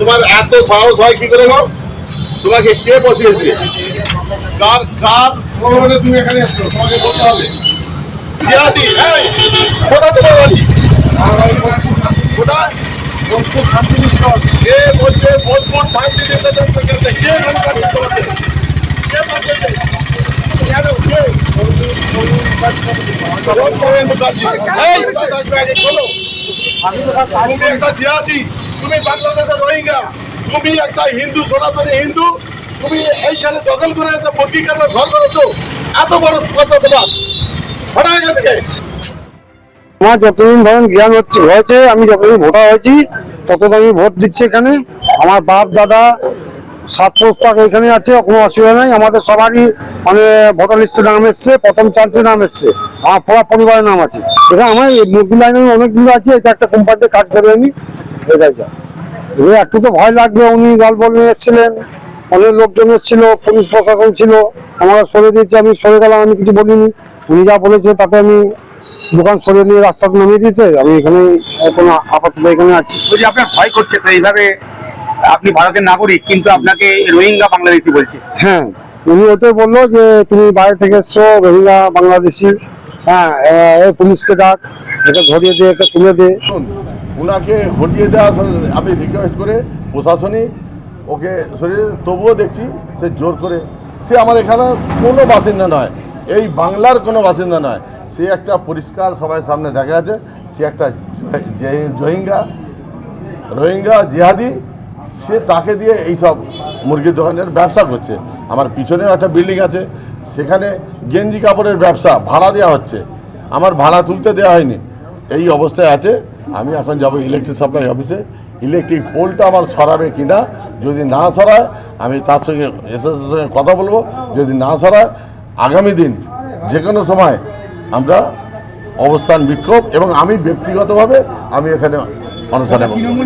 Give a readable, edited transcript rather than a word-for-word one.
তোমার এত সাহস হয় কি করে গো? তোমাকে কে বসিয়েছে? কার কার প্রলোভনে তুমি এখানে এসছো? তোমাকে বলতে হবে। জিয়াদি, এই কোথায় তোমার বাড়ি? কোথায়? বোলপুর শান্তিনিকেতন। কে বলছে বোলপুর শান্তিনিকেতন থেকে? কে বলছে তোমাকে? কে বলছে? কেন কে? তুমি একটা জিহাদি, তুমি বাংলাদেশের রোহিঙ্গা, তুমি একটা হিন্দু, সনাতনী হিন্দু, তুমি এইখানে দখল করে এসে বর্গি কাটার ঘর করেছো। এত বড় কথা তোমার, ছড়া এখান থেকে। আমার যতদিন ধরেন জ্ঞান হয়েছে, আমি যতদিন ভোটার হয়েছি ততদিন আমি ভোট দিচ্ছি এখানে। আমার বাপ দাদা 7 পুস্তক এখানে আছে, কোনো অসুবিধা নেই। আমাদের সবারই মানে ভোটার লিস্টে নাম এসছে, প্রথম চান্সে নাম এসছে, আমার পুরো পরিবারের নাম আছে এখানে। আমার মুরগি লাইনে অনেকগুলো আছে, এটা একটা কোম্পানিতে কাজ করি আমি। এটাই একটু তো ভয় লাগবে। উনি দল বলে এসেছিলেন, অনেক লোকজন এসেছিল, পুলিশ প্রশাসন ছিল, আমরা সরে দিয়েছি, আমি সরে গেলাম, আমি কিছু বলিনি। উনি যা বলেছে তাতে আমি দোকান সরিয়ে নিয়ে রাস্তাতে নামিয়ে দিয়েছে। আমি এখানে কোনো আপাতত এখানে আছি। যদি আপনার ভয় করছে তো এইভাবে, আপনি ভারতের নাগরিক কিন্তু আপনাকে রোহিঙ্গা বাংলাদেশি বলছে। হ্যাঁ, উনি ওটাই বললো যে তুমি বাইরে থেকে এসছো, রোহিঙ্গা বাংলাদেশি। হ্যাঁ, পুলিশকে ডাক, এটা ধরিয়ে দে, এটা তুলে দে। ওনাকে হটিয়ে দেওয়া, আমি রিকোয়েস্ট করে প্রশাসনিক ওকে সরিয়ে, তবুও দেখছি সে জোর করে। সে আমার এখানে কোনো বাসিন্দা নয়, এই বাংলার কোনো বাসিন্দা নয়। সে একটা পরিষ্কার সবার সামনে দেখা আছে, সে একটা রোহিঙ্গা জিহাদি। সে তাকে দিয়ে এইসব মুরগির দোকানের ব্যবসা করছে। আমার পিছনেও একটা বিল্ডিং আছে, সেখানে গেঞ্জি কাপড়ের ব্যবসা ভাড়া দেওয়া হচ্ছে, আমার ভাড়া তুলতে দেওয়া হয়নি। এই অবস্থায় আছে। আমি এখন যাব ইলেকট্রিক সাপ্লাই অফিসে, ইলেকট্রিক পোলটা আমার সরাবে কিনা। যদি না সরায় আমি তার সঙ্গে এসএসের সঙ্গে কথা বলবো। যদি না সরায় আগামী দিন যে কোনো সময় আমরা অবস্থান বিক্ষোভ, এবং আমি ব্যক্তিগতভাবে আমি এখানে অনশনে